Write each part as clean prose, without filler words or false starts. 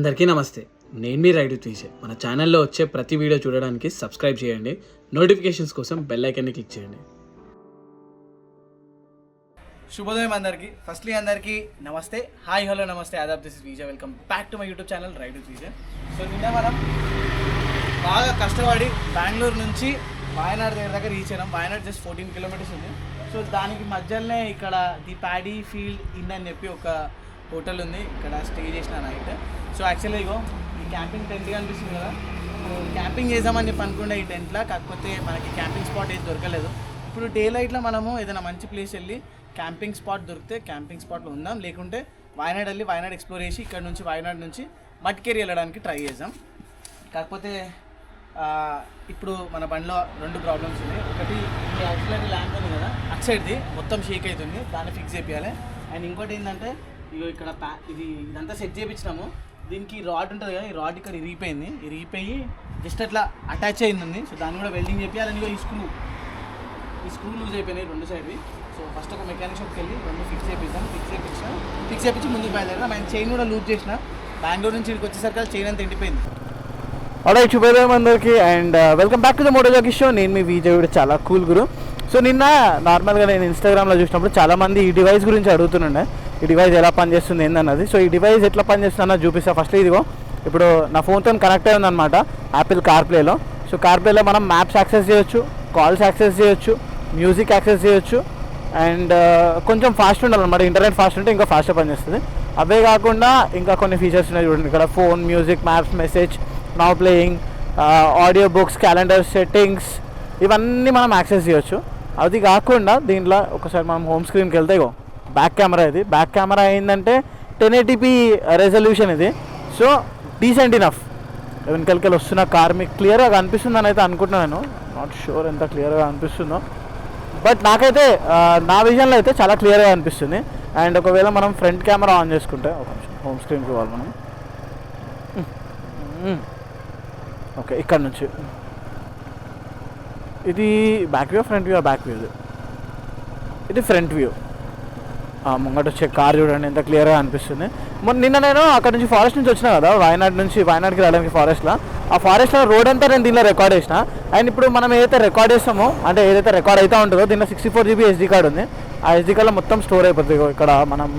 అందరికీ నమస్తే. నేను మీ రైడ్ విత్ విజయ్. మన ఛానల్లో వచ్చే ప్రతి వీడియో చూడడానికి సబ్స్క్రైబ్ చేయండి. నోటిఫికేషన్స్ కోసం బెల్ ఐకాన్ని క్లిక్ చేయండి. శుభోదయం అందరికీ. ఫస్ట్లీ అందరికీ నమస్తే, హాయ్ హలో నమస్తే, ఆదాబ్. This is Vijay. Welcome back to my YouTube channel ride with Vijay. So నిన్న మనం బాగా కష్టపడి బెంగళూరు నుంచి వాయనాడ్ దగ్గర రీచ్ అయినాం. వాయనాడ్ జస్ట్ 14 కిలోమీటర్స్ ఉంది. సో దానికి మధ్యలోనే ఇక్కడ ది ప్యాడీ ఫీల్డ్ ఇన్ అని చెప్పి ఒక హోటల్ ఉంది. ఇక్కడ స్టే చేసిన నైట్. సో యాక్చువల్లీ ఇగో ఈ క్యాంపింగ్ టెంట్ కనిపిస్తుంది కదా, క్యాంపింగ్ చేద్దామని చెప్పి అనుకుంటే ఈ టెంట్లో, కాకపోతే మనకి క్యాంపింగ్ స్పాట్ ఏది దొరకలేదు. ఇప్పుడు డే లైట్లో మనము ఏదైనా మంచి ప్లేస్ వెళ్ళి క్యాంపింగ్ స్పాట్ దొరికితే క్యాంపింగ్ స్పాట్లో ఉందాం, లేకుంటే వాయనాడ్ వెళ్ళి వాయనాడ్ ఎక్స్ప్లోర్ చేసి ఇక్కడ నుంచి వాయనాడ్ నుంచి మట్కేరి వెళ్ళడానికి ట్రై చేద్దాం. కాకపోతే ఇప్పుడు మన బండిలో 2 ప్రాబ్లమ్స్ ఉన్నాయి. ఒకటి ఈ యాక్సిలరీ ల్యాంప్ ఉంది కదా, అటు సైడ్ది మొత్తం షేక్ అవుతుంది, దాన్ని ఫిక్స్ చేయాలి. అండ్ ఇంకోటి ఏంటంటే ఇగో ఇక్కడ ఇదంతా సెట్ చేయించినాము. దీనికి రాడ్ ఉంటుంది కదా, ఈ రాడ్ ఇక్కడ ఇరిగిపోయి జస్ట్ అట్లా అటాచ్ అయింది. సో దాన్ని కూడా వెల్డింగ్ చేయాలి. ఇగో ఈ స్క్రూ లూజ్ అయిపోయినాయి 2 సైడ్వి. సో ఫస్ట్ ఒక మెకానిక్ షాప్కి వెళ్ళి 2 ఫిక్స్ చేయించి ముందుకు బయలుదేరా. ఆయన చైన్ కూడా లూజ్ చేసిన. బెంగళూరు నుంచి ఇక్కడికి వచ్చేసరికి చైన్ అంతా ఎండిపోయింది. ఆల్రైట్, శుభోదయం అందరికీ and welcome back to the Moto Jockey show. నేను మీ విజయ్. చాలా కూల్ గురు. సో నిన్న నార్మల్గా నేను ఇన్స్టాగ్రామ్లో చూసినప్పుడు చాలామంది ఈ డివైస్ గురించి అడుగుతుండే, ఈ డివైస్ ఎలా పనిచేస్తుంది ఏందన్నది. సో ఈ డివైస్ ఎట్లా పనిచేస్తుందన్నది చూపిస్తా. ఫస్ట్ ఇదిగో ఇప్పుడు నా ఫోన్తో కనెక్ట్ అయి ఉందన్నమాట యాపిల్ కార్ప్లేలో. సో కార్ప్లేలో మనం మ్యాప్స్ యాక్సెస్ చేయొచ్చు, కాల్స్ యాక్సెస్ చేయొచ్చు, మ్యూజిక్ యాక్సెస్ చేయొచ్చు. అండ్ కొంచెం ఫాస్ట్ ఉండాలన్నమాట, ఇంటర్నెట్ ఫాస్ట్ ఉంటే ఇంకా ఫాస్ట్గా పనిచేస్తుంది. అవే కాకుండా ఇంకా కొన్ని ఫీచర్స్ ఉన్నాయి చూడండి. ఇక్కడ phone, music, maps, message, now playing, audio books, calendar, settings, ఇవన్నీ మనం యాక్సెస్ చేయొచ్చు. అది కాకుండా దీంట్లో ఒకసారి మనం హోమ్ స్క్రీన్కి వెళ్తే ఇగో బ్యాక్ కెమెరా. ఇది బ్యాక్ కెమెరా అయిందంటే 1080p రెజల్యూషన్ ఇది. So decent enough. వెనకలికి వస్తున్న కార్ మీకు క్లియర్గా కనిపిస్తుందని అయితే అనుకుంటున్నాను. నాట్ షూర్ ఎంత క్లియర్గా అనిపిస్తుందో, బట్ నాకైతే నా విజన్లో అయితే చాలా క్లియర్గా అనిపిస్తుంది. అండ్ ఒకవేళ మనం ఫ్రంట్ కెమెరా ఆన్ చేసుకుంటే, ఒక నిమిషం హోమ్ స్క్రీన్కి పోవాలి మనం. ఓకే, ఇక్కడ నుంచి ఇది back view, front view, back view. ఇది ఫ్రంట్ వ్యూ. ముంగట వచ్చే కార్ చూడండి ఎంత క్లియర్గా అనిపిస్తుంది. నిన్న నేను అక్కడ నుంచి ఫారెస్ట్ నుంచి వచ్చినా కదా, వాయనాడ్కి రావడానికి ఫారెస్ట్లో. ఆ ఫారెస్ట్లో రోడ్ అంతా నేను దీనిలో రికార్డ్ చేసిన. అండ్ ఇప్పుడు మనం ఏదైతే రికార్డ్ చేస్తామో, అంటే ఏదైతే రికార్డ్ అవుతూ ఉంటుందో, దీనిలో 64GB SD కార్డ్ ఉంది. ఆ SD కార్డ్లో మొత్తం స్టోర్ అయిపోతుంది. ఇక్కడ మనం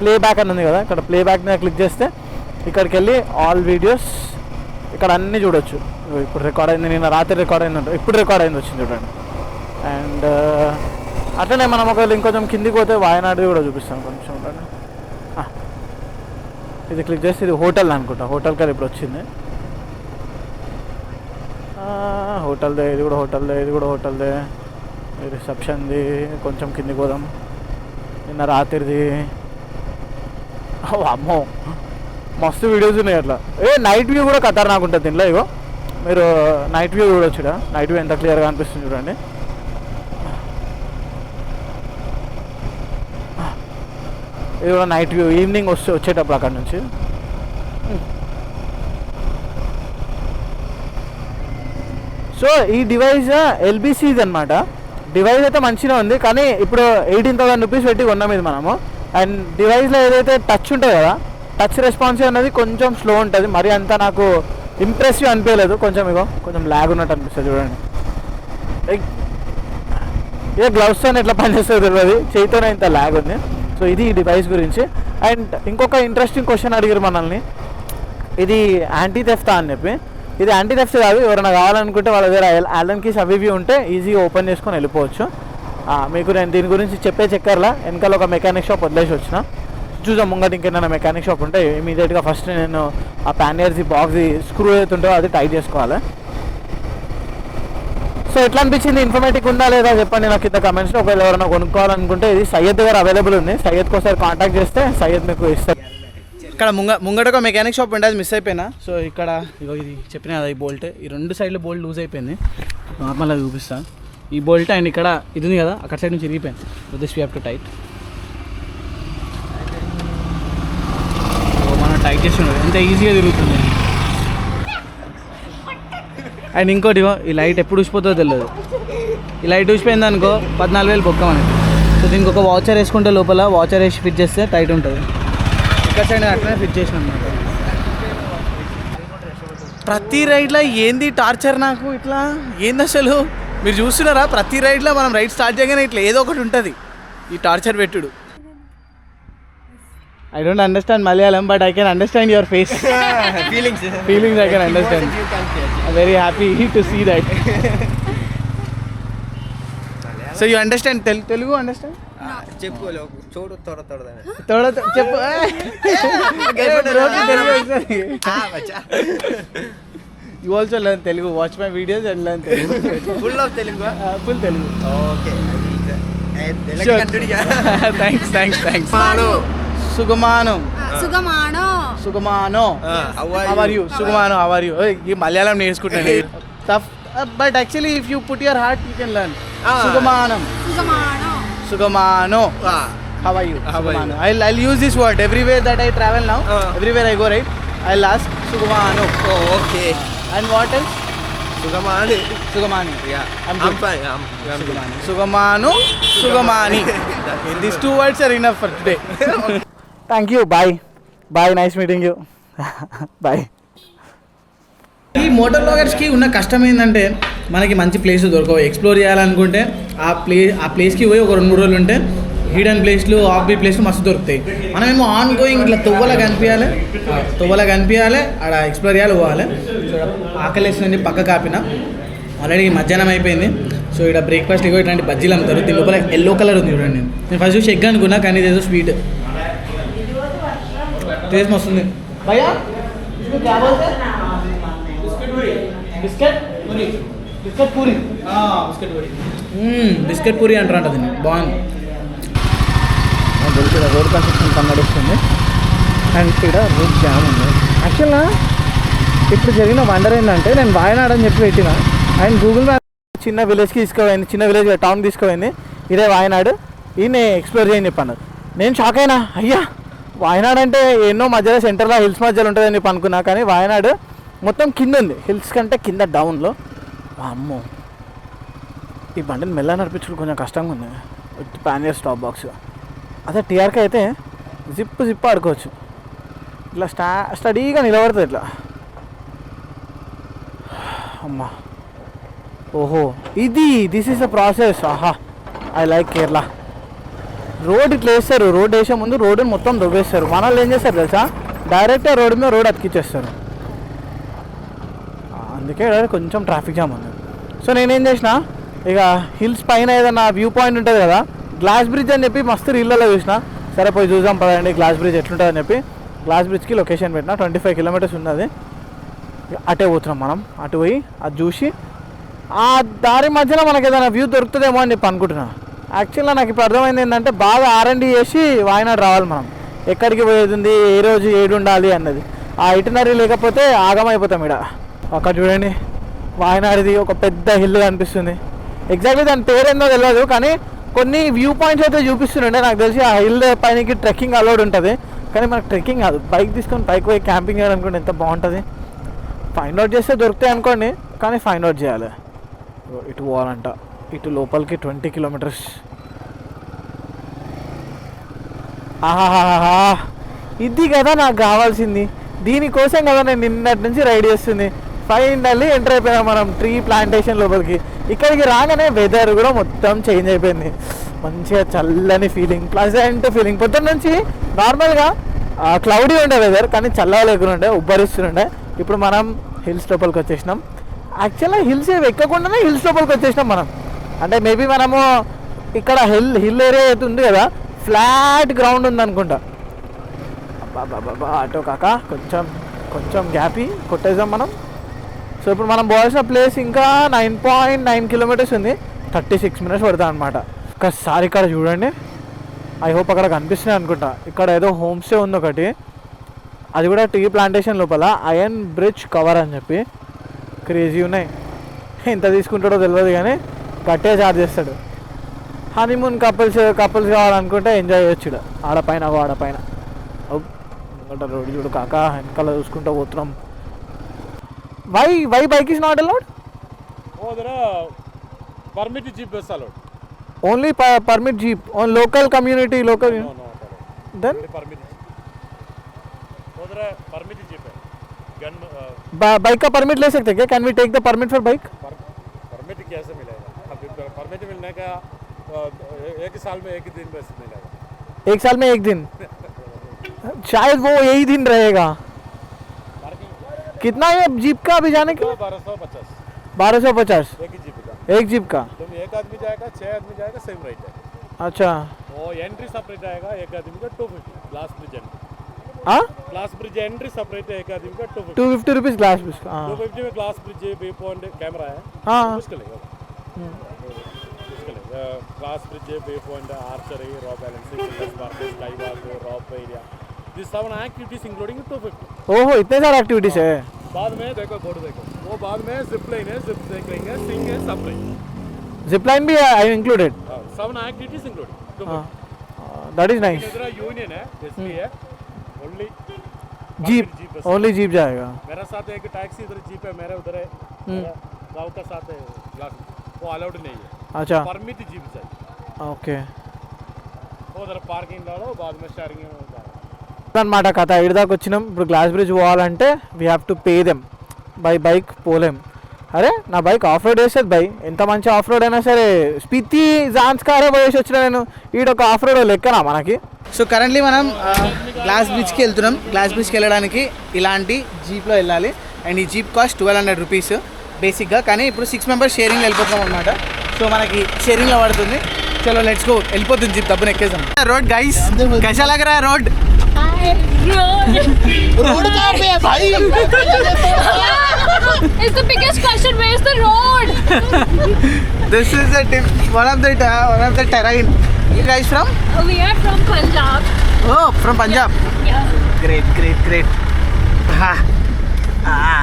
ప్లే బ్యాక్ అని ఉంది కదా, ఇక్కడ ప్లే బ్యాక్ మీద క్లిక్ చేస్తే ఇక్కడికి వెళ్ళి ఆల్ వీడియోస్ ఇక్కడ అన్నీ చూడొచ్చు. ఇప్పుడు రికార్డ్ అయింది, నిన్న రాత్రి రికార్డ్ అయింది, ఇప్పుడు రికార్డ్ అయింది వచ్చింది చూడండి. అండ్ అట్లనే మనం ఒకవేళ ఇంకొంచెం కిందికి పోతే వాయనాడు కూడా చూపిస్తాను కొంచెం చూడండి. ఇది క్లిక్ చేస్తే ఇది హోటల్ అనుకుంటా, హోటల్ కాదు ఇప్పుడు వచ్చింది. హోటల్దే, ఇది కూడా హోటల్దే. రిసెప్షన్ది కొంచెం కిందికి పోదాం. నిన్న రాత్రిది అమ్మో మస్తు వీడియోస్ ఉన్నాయి అట్లా. నైట్ వ్యూ కూడా ఖతర్నాక్ ఉంటుంది దీనిలో. ఇగో మీరు నైట్ వ్యూ చూడొచ్చు. నైట్ వ్యూ ఎంత క్లియర్గా అనిపిస్తుంది చూడండి. ఇది కూడా నైట్ వ్యూ, ఈవినింగ్ వచ్చేటప్పుడు అక్కడ నుంచి. సో ఈ డివైస్ LBCది అనమాట. డివైస్ అయితే మంచిగా ఉంది, కానీ ఇప్పుడు 18,000 రూపీస్ పెట్టి కొన్నాం ఇది మనము. అండ్ డివైస్లో ఏదైతే టచ్ ఉంటుంది కదా, టచ్ రెస్పాన్సివ్ అనేది కొంచెం స్లో ఉంటుంది. మరి అంత నాకు ఇంప్రెసివ్ అనిపించలేదు. కొంచెం ల్యాగ్ ఉన్నట్టు అనిపిస్తుంది చూడండి. ఇక గ్లౌస్తో ఎట్లా పనిచేస్తుంది తెలియదు, చేతితోనే ఇంత ల్యాగ్ ఉంది. సో ఇది ఈ డివైస్ గురించి. అండ్ ఇంకొక ఇంట్రెస్టింగ్ క్వశ్చన్ అడిగారు మనల్ని, ఇది యాంటీ థెఫ్టా అని చెప్పి. ఇది యాంటీ థెఫ్ట్ కాదు. ఎవరైనా కావాలనుకుంటే వాళ్ళ దగ్గర అలన్ కీస్ అవి ఉంటే ఈజీగా ఓపెన్ చేసుకొని వెళ్ళిపోవచ్చు. మీకు నేను దీని గురించి చెప్పే చక్కర్లా వెనకాల ఒక మెకానిక్ షాప్ వదిలేసి వచ్చిన. చూద్దాం ముంగట ఇంకేమైనా మెకానిక్ షాప్ ఉంటే ఇమీడియట్గా ఫస్ట్ నేను ఆ ప్యానియర్ది బాక్స్ది స్క్రూ అవుతుంటో అది టైట్ చేసుకోవాలి. సో ఎట్లా అనిపించింది, ఇన్ఫర్మేటివ్ ఉందా లేదా చెప్పండి నాకు కింద కమెంట్స్లో. ఒకవేళ ఎవరైనా కొనుక్కోవాలనుకుంటే ఇది సయ్యద్ దగ్గర అవైలబుల్ ఉంది. సయ్యద్కి ఒకసారి కాంటాక్ట్ చేస్తే సయ్యద్ మీకు ఇస్తారు. ఇక్కడ ముంగట ఒక మెకానిక్ షాప్ ఉంటే అది మిస్ అయిపోయినా. సో ఇక్కడ ఇగో ఇది చెప్పిన కదా, ఈ బోల్ట్, ఈ 2 సైడ్లు బోల్ట్ లూజ్ అయిపోయింది. నార్మల్గా చూపిస్తాను ఈ బోల్ట్. అండ్ ఇక్కడ ఇది ఉంది కదా, అక్కడ సైడ్ నుంచి ఇరిగిపోయింది. This we have to tight. మనం టైట్ చేసి ఉండదు, ఎంత ఈజీగా తిరుగుతుంది. అండ్ ఇంకోటి ఈ లైట్ ఎప్పుడు ఊసిపోతుందో తెలియదు. ఈ లైట్ ఊసిపోయింది అనుకో 14,000 బొక్క మనకి. సో దీనికి ఒక వాచర్ వేసుకుంటే లోపల వాచర్ వేసి ఫిట్ చేస్తే టైట్ ఉంటుంది. ఇక్కడ సైడ్ అట్లనే ఫిట్ చేసిన అనమాట. ప్రతి రైడ్లో ఏంది టార్చర్ నాకు ఇట్లా ఏంది అసలు మీరు చూస్తున్నారా ప్రతి రైడ్లో మనం రైడ్ స్టార్ట్ చేయగానే ఇట్లా ఏదో ఒకటి ఉంటుంది ఈ టార్చర్ పెట్టుడు. I don't understand Malayalam, but I can understand your face. Feelings I can understand. I'm very happy to see that. So you understand Telugu? Understand? చెప్పు చూడు తోడ Thoda చెప్పు. You also learn Telugu. Watch my videos and learn Telugu. Full of Telugu Full Telugu. Okay Sure. Thanks. Sugamano. How are you? Sugamano, how are you? ఈ మలయాళం నేర్చుకుంటాను. Tough, but actually if you put your heart you can learn. Sugamano. How are you? Sugamano. I'll use this word everywhere that I travel now. Everywhere I go, right? I'll ask Sugamano. Okay And what else? సుగమాని Yeah. I'm fine. Sugamano. Sugamani. These two words are enough for today. Thank you. Bye. Nice meeting you. Bye. ఈ motor బ్లాగర్స్కి ఉన్న కష్టం ఏంటంటే మనకి మంచి place దొరకవు. Explore చేయాలనుకుంటే ఆ ప్లేస్కి పోయి ఒక 2-3 రోజులు ఉంటే హిడెన్ ప్లేస్లు ఆఫ్ బీ ప్లేస్లు మస్తు దొరుకుతాయి. మనమేమో ఆన్ గోయింగ్ ఇట్లా తొవ్వలా కనిపించాలి ఆడ ఎక్స్ప్లోర్ చేయాలి పోవాలి. ఆకలేసిందని పక్క కాపిన ఆల్రెడీ మధ్యాహ్నం అయిపోయింది. సో ఇక్కడ బ్రేక్ఫాస్ట్ ఇగో ఇట్లాంటి బజ్జీలు అమ్ముతారు. దీని లోపల ఎల్లో కలర్ ఉంది చూడండి. నేను ఫస్ట్ చూసి ఎగ్ అనుకున్నా కానీ ఇదేదో స్వీట్ టేస్ట్ వస్తుంది. భయ్యా బిస్కెట్ పూరి అంటారంట దీన్ని. బాగుంది. రోడ్ కన్స్ట్రక్షన్ పని నడుస్తుంది అండ్ ఇక్కడ రోడ్ జామ్ ఉంది. యాక్చువల్గా ఇప్పుడు జరిగిన వండర్ ఏంటంటే నేను వాయనాడ్ అని చెప్పి పెట్టిన అండ్ గూగుల్ మ్యాప్ చిన్న విలేజ్కి తీసుకుపోయింది. చిన్న విలేజ్ టౌన్ తీసుకుపోయింది. ఇదే వాయనాడు. ఈయన ఎక్స్ప్లోర్ చేయని చెప్పాను. నేను షాక్ అయినా. అయ్యా వాయనాడ్ అంటే ఎన్నో మధ్యలో సెంటర్లో హిల్స్ మధ్యలో ఉంటుందని చెప్పి అనుకున్నా. కానీ వాయనాడు మొత్తం కింద ఉంది. హిల్స్ కంటే కింద డౌన్లో. అమ్మో ఈ బండిని మెల్ల నడిపించడం కొంచెం కష్టంగా ఉంది. Pannier stop box. అదే టీఆర్కి అయితే జిప్ ఆడుకోవచ్చు. ఇట్లా స్టడీగా నిలబడుతుంది ఇట్లా. అమ్మా ఓహో దిస్ ఈస్ ద ప్రాసెస్. ఆహా ఐ లైక్ కేరళ. రోడ్ ఇట్లా వేస్తారు. రోడ్ వేసే ముందు రోడ్డుని మొత్తం దొబ్బేస్తారు. మన వాళ్ళు ఏం చేస్తారు తెలుసా, డైరెక్ట్గా రోడ్డు మీద రోడ్ అతికిచ్చేస్తారు. అందుకే కొంచెం ట్రాఫిక్ జామ్ ఉంది. సో నేనేం చేసిన, ఇక హిల్స్ పైన ఏదైనా వ్యూ పాయింట్ ఉంటుంది కదా, గ్లాస్ బ్రిడ్జ్ అని చెప్పి మస్తు రీళ్ళలో చూసిన. సరే పోయి చూసాం పదండి గ్లాస్ బ్రిడ్జ్ ఎట్లుంటుందని చెప్పి గ్లాస్ బ్రిడ్జ్కి లొకేషన్ పెట్టిన. 25 కిలోమీటర్స్ ఉన్నది. అటే పోతున్నాం మనం. అటు పోయి అది చూసి ఆ దారి మధ్యలో మనకి ఏదైనా వ్యూ దొరుకుతుందేమో అని చెప్పి అనుకుంటున్నాను. యాక్చువల్గా నాకు ఇప్పుడు అర్థమైంది ఏంటంటే బాగా R&D చేసి వాయనాడు రావాలి మనం. ఎక్కడికి పోయేది, ఏ రోజు ఏడు ఉండాలి అన్నది. ఆ ఇటినరీ లేకపోతే ఆగమైపోతాం. ఇక్కడ అక్కడ చూడండి వాయనాడిది ఒక పెద్ద హిల్ కనిపిస్తుంది. ఎగ్జాక్ట్లీ దాని పేరేందో తెలియదు కానీ కొన్ని వ్యూ పాయింట్స్ అయితే చూపిస్తుండే. నాకు తెలిసి ఆ హిల్ పైనకి ట్రెక్కింగ్ అలౌడ్ ఉంటుంది. కానీ మనకు ట్రెక్కింగ్ కాదు, బైక్ తీసుకొని పైకి పోయి క్యాంపింగ్ చేయాలనుకోండి ఎంత బాగుంటుంది. ఫైండ్ అవుట్ చేస్తే దొరుకుతాయి అనుకోండి, కానీ ఫైండ్ అవుట్ చేయాలి. ఇటు పోవాలంట, ఇటు లోపలికి 20 కిలోమీటర్స్. ఆహాహా ఇది కదా నాకు కావాల్సింది. దీనికోసం కదా నేను నిన్నటి నుంచి రైడ్ చేస్తుంది. ఫైనల్లీ ఎంటర్ అయిపోయాం మనం ట్రీ ప్లాంటేషన్ లోపలికి. ఇక్కడికి రాగానే వెదర్ కూడా మొత్తం చేంజ్ అయిపోయింది. మంచిగా చల్లని ఫీలింగ్, ప్లజెంట్ ఫీలింగ్. పొద్దున్న నుంచి నార్మల్గా క్లౌడీ ఉండే వెదర్, కానీ చల్లగా లేకుండా ఉబ్బరిస్తుండే. ఇప్పుడు మనం హిల్స్ లోపలికి వచ్చేసినాం. యాక్చువల్గా హిల్స్ ఏవి ఎక్కకుండానే హిల్స్ లోపలికి వచ్చేసినాం మనం. అంటే మేబీ మనము ఇక్కడ హిల్ ఏరియా అయితే ఉంది కదా, ఫ్లాట్ గ్రౌండ్ ఉందనుకుంటా. బాబా ఆటో కాక కొంచెం గ్యాపీ కొట్టేసాం మనం. సో ఇప్పుడు మనం పోవాల్సిన ప్లేస్ ఇంకా 9.9 కిలోమీటర్స్ ఉంది. 36 మినిట్స్ పడుతుంది అనమాట. ఒక్కసారి ఇక్కడ చూడండి. ఐ హోప్ అక్కడ కనిపిస్తున్నాయి అనుకుంటా. ఇక్కడ ఏదో హోమ్ స్టే ఉంది ఒకటి, అది కూడా టీ ప్లాంటేషన్ లోపల. ఐరన్ బ్రిడ్జ్ కవర్ అని చెప్పి క్రేజీ ఉన్నాయి. ఎంత తీసుకుంటాడో తెలియదు కానీ గట్టిగా చార్జ్ చేస్తాడు. హనీమూన్ కపుల్స్ కావాలనుకుంటే ఎంజాయ్ చేయొచ్చు. ఆడపైన రోడ్డు చూడు కాక, వెనకాల చూసుకుంటూ పోతున్నాం. Why bike is not allowed? Permit jeep is allowed. Only permit jeep on local community, local. No. Then Only permit jeep. Odra permit jeep. गन बाइक का परमिट ले सकते क्या? Can we take the permit for bike? Permit कैसे मिलेगा? अभी permit मिलने का एक साल में एक दिन बस मिलेगा। एक साल में एक दिन शायद वो यही दिन रहेगा। कितना है जीप का अभी जाने का? 1250 1250 एक ही जीप का। एक जीप का। तुम एक आदमी जाएगा 6 आदमी जाएगा सेम रेट है। अच्छा वो एंट्री सेपरेट आएगा एक आदमी का 250 ग्लास ब्रिज एंट्री। हाँ ग्लास ब्रिज एंट्री सेपरेट है एक आदमी का 250 250 रुपीज़ ग्लास बिस्क। हाँ 250 में glass bridge viewpoint camera है हाँ मुश्किल है glass bridge viewpoint archery rope balancing skywalk rope area this 7 activities including 250। ओहो इतने सारे एक्टिविटीज़ है। बाद में देखो बोर्ड देखो वो बाद में जिप लाइन है जिप साइकिलिंग है सिंग है सब लाइन जिप लाइन भी है इंक्लूडेड। 7 एक्टिविटीज इंक्लूडिंग हाँ दैट इज नाइस। इधर यूनियन है एसपी है ओनली जीप ओनली जीप जाएगा। मेरा साथ एक टैक्सी इधर जीप है मेरा उधर है गांव का साथ है वो अलाउड नहीं है। अच्छा परमिट जीप चाहिए ఓకే वो उधर पार्किंग डालो बाद में शेयरिंग అనమాట కథ ఇటు దాకా వచ్చినాం. ఇప్పుడు గ్లాస్ బ్రిడ్జ్ పోవాలంటే we have to pay them by bike పోలేం. అరే నా బైక్ ఆఫ్ రోడ్ వేసేది బై ఎంత మంచి ఆఫ్ రోడ్ అయినా సరే స్పితి జాన్స్కారే పోయేసి వచ్చిన నేను ఈడొక ఆఫ్ రోడ్ లెక్కనా మనకి. సో కరెంట్లీ మనం గ్లాస్ బ్రిడ్జ్కి వెళ్తున్నాం. గ్లాస్ బ్రిడ్జ్కి వెళ్ళడానికి ఇలాంటి జీప్లో వెళ్ళాలి అండ్ ఈ జీప్ కాస్ట్ 1200 రూపీస్ బేసిక్గా. కానీ ఇప్పుడు 6 మెంబర్స్ షేరింగ్లో వెళ్ళిపోతాం అనమాట. సో మనకి షేరింగ్లో పడుతుంది. చలో లెట్స్ గో. వెళ్ళిపోతుంది జీప్ డబ్బును ఎక్కేసాం. రోడ్ గైస్ कैसा लग रहा है रोड? रोड कहाँ पे है भाई? It's the biggest question. Where is the road? This is one of the terrain. You guys from? We are from Punjab. Oh, from Punjab. Yeah. Great.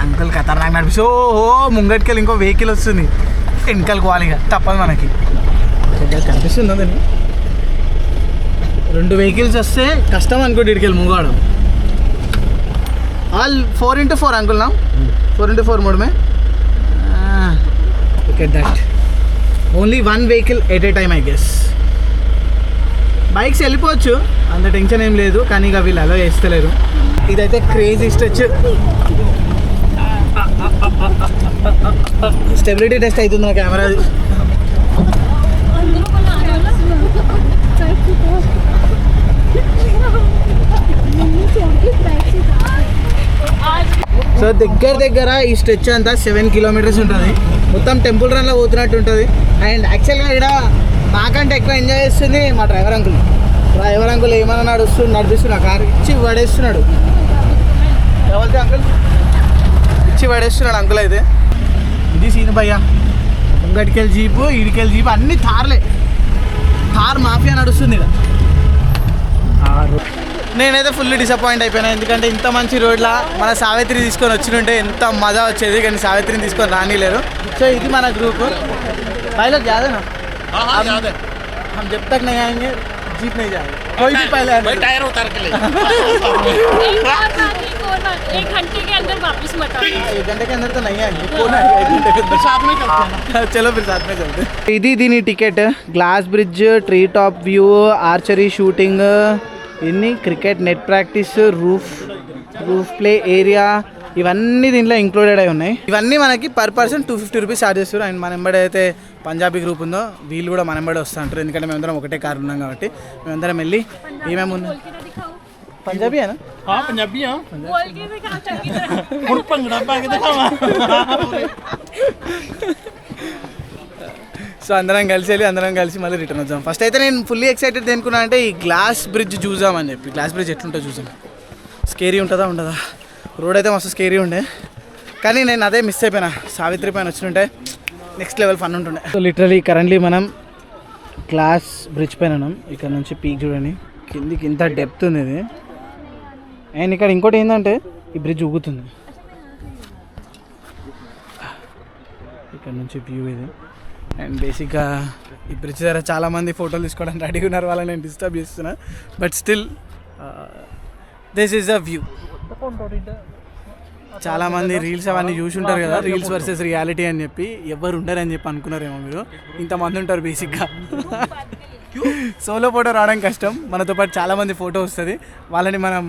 Uncle ఖతర్నాక్ నడిపిస్తూ ఓహో ముంగటికి వెళ్ళి ఇంకో వెహికల్ వస్తుంది. వెనకాలకు పోవాలి ఇక తప్పదు మనకి. కనిపిస్తుందా దాన్ని? 2 వెహికల్స్ వస్తే కష్టం అనుకోండి ఇడికెళ్ళి మూగాడు. ఆల్ 4x4 అంకుల్ నా 4x4 मोड में look at that only one vehicle at a time I guess. Bikes వెళ్ళిపోవచ్చు అంత టెన్షన్ ఏం లేదు కానీ ఇక వీళ్ళు అలా చేస్తలేరు. ఇదైతే క్రేజీ స్ట్రెచ్. స్టెబిలిటీ టెస్ట్ అవుతుంది నా కెమెరా. సో దగ్గర ఈ స్ట్రెచ్ అంతా 7 కిలోమీటర్స్ ఉంటుంది. మొత్తం టెంపుల్ రన్లో పోతున్నట్టు ఉంటుంది. అండ్ యాక్చువల్గా ఇక్కడ మాకంటే ఎక్కువ ఎంజాయ్ చేస్తుంది మా డ్రైవర్ అంకుల్ ఏమన్నా నడిపిస్తున్నా కారు ఇచ్చి పడేస్తున్నాడు. ఎవరితే అంకుల్ ఇచ్చి పడేస్తున్నాడు అంకుల్. అయితే ఇది సీన్ భయ్యా. ముంగటికెళ్ళి జీపు ఇడికెళ్ళి జీపు అన్ని థార్ మాఫియా నడుస్తుంది ఇక్కడ. నేనైతే ఫుల్ డిసప్పాయింట్ అయిపోయినా. ఎందుకంటే ఇంత మంచి రోడ్లా మన సావిత్రి తీసుకొని వచ్చినుంటే ఎంత మజా వచ్చేది. కానీ సావిత్రిని తీసుకొని రానిలేరు. సో ఇది మన గ్రూప్. పైలో జాదేనా हम जब तक नहीं आएंगे जीप नहीं जाएगा. कोई भी पहले टायर उतार के ले. एक घंटे के अंदर वापस मत आना. 1 घंटे के अंदर तो नहीं आएंगे. कौन आएगा 1 घंटे के अंदर? साथ में चलते हैं. चलो फिर साथ में चलते. ఇది దీని ticket. Glass bridge, tree top view, archery shooting, ఇన్ని cricket net practice, roof play area ఇవన్నీ దీంట్లో ఇంక్లూడెడ్ అయి ఉన్నాయి. ఇవన్నీ మనకి పర్ పర్సన్ 250 రూపీస్ ఛార్జ్ చేస్తారు. అండ్ మన ఎంబడి అయితే పంజాబీ గ్రూప్ ఉందో వీళ్ళు కూడా మన ఎంబడి వస్తూ ఉంటారు. ఎందుకంటే మేమందరం ఒకటే కారు ఉన్నాం కాబట్టి మేమందరం వెళ్ళి ఏమేమి ఉన్నాం. పంజాబీ అనా? पंजाबी हाँ बोल के दिखा चंगी तरह. भंगड़ा पा के दिखावा. సో అందరం కలిసి మళ్ళీ రిటర్న్ వచ్చాం. ఫస్ట్ అయితే నేను ఫుల్లీ ఎక్సైటెడ్ దేనుకున్నా అంటే ఈ గ్లాస్ బ్రిడ్జ్ చూసామని చెప్పి. గ్లాస్ బ్రిడ్జ్ ఎట్లుంటుందో చూసాం. స్కేరీ ఉంటుందా ఉండదా? రోడ్ అయితే మస్తు స్కేరీ ఉండే కానీ నేను అదే మిస్ అయిపోయినా. సావిత్రి పైన వచ్చినుంటే నెక్స్ట్ లెవెల్ ఫన్ ఉంటుండే. సో లిటరలీ కరెంట్లీ మనం గ్లాస్ బ్రిడ్జ్ పైన ఉన్నాం. ఇక్కడ నుంచి పీక్ చూడండి కిందికి ఇంత డెప్త్ ఉంది ఇది. అండ్ ఇక్కడ ఇంకోటి ఏంటంటే ఈ బ్రిడ్జ్ ఊగుతుంది. ఇక్కడ నుంచి వ్యూ ఇది. అండ్ బేసిక్గా ఈ బ్రిడ్జ్ దగ్గర చాలామంది ఫోటోలు తీసుకోవడానికి రెడీ ఉన్నారు. వాళ్ళని నేను డిస్టర్బ్ చేస్తున్నా. But still this is a view. చాలామంది రీల్స్ అవన్నీ చూసి ఉంటారు కదా, రీల్స్ వర్సెస్ రియాలిటీ అని చెప్పి. ఎవరు ఉంటారని చెప్పి అనుకున్నారేమో మీరు. ఇంతమంది ఉంటారు బేసిక్గా. సోలో ఫోటో రావడం కష్టం, మనతో పాటు చాలామంది ఫోటో వస్తుంది, వాళ్ళని మనం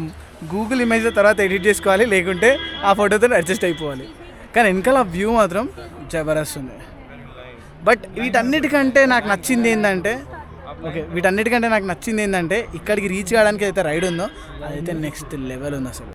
గూగుల్ ఇమేజ్ తర్వాత ఎడిట్ చేసుకోవాలి, లేకుంటే ఆ ఫోటోతో అడ్జస్ట్ అయిపోవాలి. కానీ వెనకాల వ్యూ మాత్రం జబర్దస్త్ ఉంది. బట్ వీటన్నిటికంటే నాకు నచ్చింది ఏంటంటే ఇక్కడికి రీచ్ కావడానికి అయితే రైడ్ ఉందో అదైతే నెక్స్ట్ లెవెల్ ఉంది అసలు.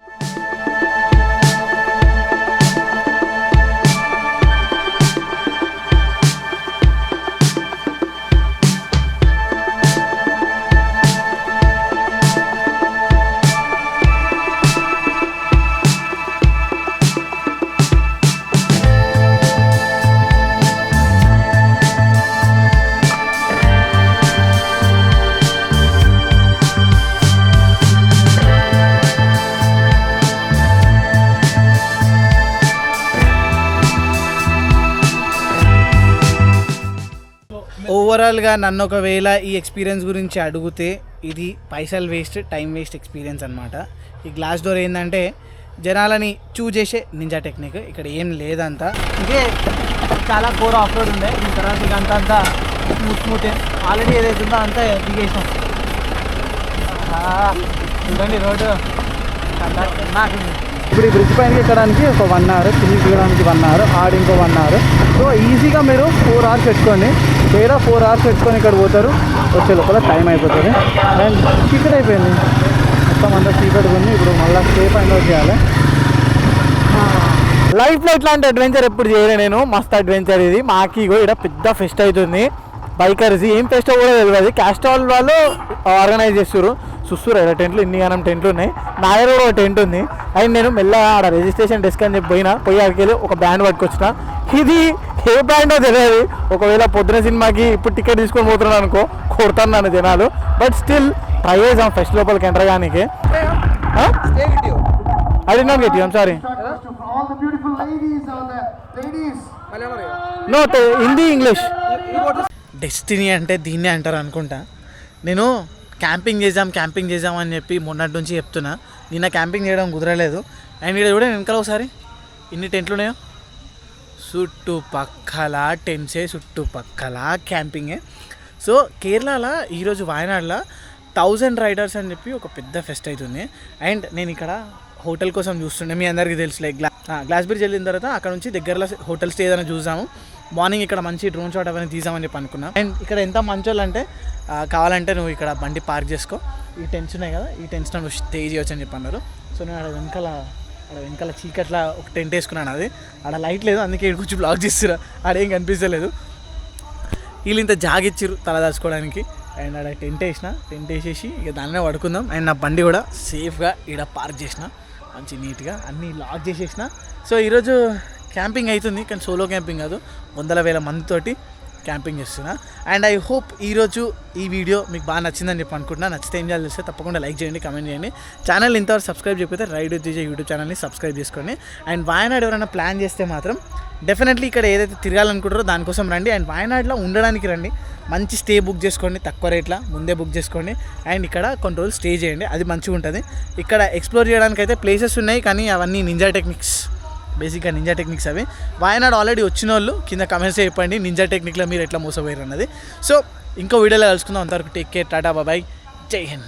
ఓవరాల్గా నన్ను ఒకవేళ ఈ ఎక్స్పీరియన్స్ గురించి అడిగితే ఇది పైసలు వేస్ట్, టైం వేస్ట్ ఎక్స్పీరియన్స్ అనమాట. ఈ గ్లాస్ డోర్ ఏంటంటే జనాలని చూజ్ చేసే నింజా టెక్నిక్, ఇక్కడ ఏం లేదంతా. ఇదే చాలా కోర్ ఆఫ్ రోడ్ ఉండే, దీని తర్వాత ఇక అంతా స్మూత్ ఆల్రెడీ ఏదైతే ఉందో అంతా దిగేసాం. చూడండి రోడ్డు నాకు ఇప్పుడు ఈ బ్రిడ్జ్ పైన ఎక్కడానికి ఒక 1 hour, కిందికి దిగడానికి 1 hour, ఆడి ఇంకో 1 hour. సో ఈజీగా మీరు 4 hours పెట్టుకోండి, లేదా 4 hours పెట్టుకొని ఇక్కడ పోతారు, వచ్చే లోపల టైం అయిపోతుంది. అండ్ చీకటి అయిపోయింది, మొత్తం అంతా చీకటి ఉంది. ఇప్పుడు మళ్ళీ సేఫ్ ఫైండ్ అవుట్ చేయాలి. లైఫ్లో ఇట్లాంటి అడ్వెంచర్ ఎప్పుడు చేయలే నేను, మస్తు అడ్వెంచర్ ఇది. మాకి ఇక్కడ పెద్ద ఫెస్ట్ అవుతుంది, బైకర్స్ ఏం ఫెస్ట్ కూడా తెలియదు, క్యాస్ట్రాల్ వాళ్ళు ఆర్గనైజ్ చేస్తారు. చూస్తున్నారు ఇక్కడ టెంట్లు, ఇన్ని గానం టెంట్లు ఉన్నాయి, నా దగ్గర కూడా ఒక టెంట్ ఉంది. అండ్ నేను మెల్లగా ఆడ రిజిస్ట్రేషన్ డెస్క్ అని చెప్పి పోయి అక్కడికి వెళ్ళి ఒక బ్యాండ్ పట్టుకొచ్చిన. ఇది ఏ బ్యాండో తెలియదు, ఒకవేళ పొద్దున సినిమాకి ఇప్పుడు టికెట్ తీసుకొని పోతున్నాను అనుకో, కొడుతున్నాను జనాలు. బట్ స్టిల్ ట్రై చేసాం ఫెస్ట్ లోపలికి ఎంటర్ కానీ. I did not get you, I'm sorry. No, Hindi, English. Destiny అంటే దీన్నే అంటారు అనుకుంటా. నేను క్యాంపింగ్ చేద్దాం అని చెప్పి మొన్నటి నుంచి చెప్తున్నా, నిన్న క్యాంపింగ్ చేయడం కుదరలేదు. అండ్ ఇక్కడ కూడా వెనకాల ఒకసారి ఇన్ని టెంట్లు ఉన్నాయో, చుట్టుపక్కల టెంట్సే, చుట్టుపక్కల క్యాంపింగే. సో కేరళలో ఈరోజు వాయనాడులో 1000 రైడర్స్ అని చెప్పి ఒక పెద్ద ఫెస్ట్ అవుతుంది. అండ్ నేను ఇక్కడ హోటల్ కోసం చూస్తుండే, మీ అందరికీ తెలుసులే, గ్లాస్ బ్రిడ్జ్ వెళ్ళిన తర్వాత అక్కడ నుంచి దగ్గరలో హోటల్ స్టే ఏదైనా చూసాము. మార్నింగ్ ఇక్కడ మంచి డ్రోన్ షాట్ అవన్నీ తీసామని చెప్పి అనుకున్నాం. అండ్ ఇక్కడ ఎంత మంచోళ్ళు అంటే కావాలంటే నువ్వు ఇక్కడ బండి పార్క్ చేసుకో, ఈ టెంట్స్ ఉన్నాయి కదా, ఈ టెంట్స్ నువ్వు స్టే చేయొచ్చు అని చెప్పి అన్నారు. సో నేను ఆడ వెనకాల చీకట్లా ఒక టెంట్ వేసుకున్నాను, అది ఆడ లైట్ లేదు, అందుకే ఇక్కడ కొంచెం బ్లాక్ చేస్తురా, ఆడేం కనిపించలేదు. వీళ్ళు ఇంత జాగిచ్చిర్రు తల దాచుకోవడానికి. అండ్ ఆడ టెంట్ వేసేసి ఇక దానినే పడుకుందాం. అండ్ నా బండి కూడా సేఫ్గా ఇక్కడ పార్క్ చేసిన, మంచి నీట్గా అన్నీ లాక్ చేసేసిన. సో ఈరోజు క్యాంపింగ్ అవుతుంది, కానీ సోలో క్యాంపింగ్ కాదు, 100,000 మందితోటి క్యాంపింగ్ చేస్తున్నా. అండ్ ఐ హోప్ ఈరోజు ఈ వీడియో మీకు బాగా నచ్చిందని చెప్పి అనుకుంటున్నా. నచ్చితే ఏం చేయాలి తెలిస్తే తప్పకుండా లైక్ చేయండి, కమెంట్ చేయండి. ఛానల్ ఇంతవరకు సబ్స్క్రైబ్ చేయకపోతే రైడ్ విత్ విజయ్ యూట్యూబ్ ఛానల్ని సబ్స్క్రైబ్ చేసుకోండి. అండ్ వాయనాడు ఎవరైనా ప్లాన్ చేస్తే మాత్రం డెఫినెట్లీ ఇక్కడ ఏదైతే తిరగాలనుకుంటారో దానికోసం రండి. అండ్ వాయనాడులో ఉండడానికి రండి, మంచి స్టే బుక్ చేసుకోండి, తక్కువ రేట్లో ముందే బుక్ చేసుకోండి. అండ్ ఇక్కడ కొన్ని రోజులు స్టే చేయండి, అది మంచిగా ఉంటుంది. ఇక్కడ ఎక్స్ప్లోర్ చేయడానికి అయితే ప్లేసెస్ ఉన్నాయి, కానీ అవన్నీ నింజా టెక్నిక్స్, బేసిక్గా నింజా టెక్నిక్స్ అవి. వాయనాడు ఆల్రెడీ వచ్చిన వాళ్ళు కింద కమెంట్స్ చెప్పండి నింజా టెక్నిక్లో మీరు ఎట్లా మోసపోయారు అన్నది. సో ఇంకో వీడియోలో కలుసుకుందాం, అంతవరకు టేక్ కేర్, టాటా బాయ్, జై హింద్.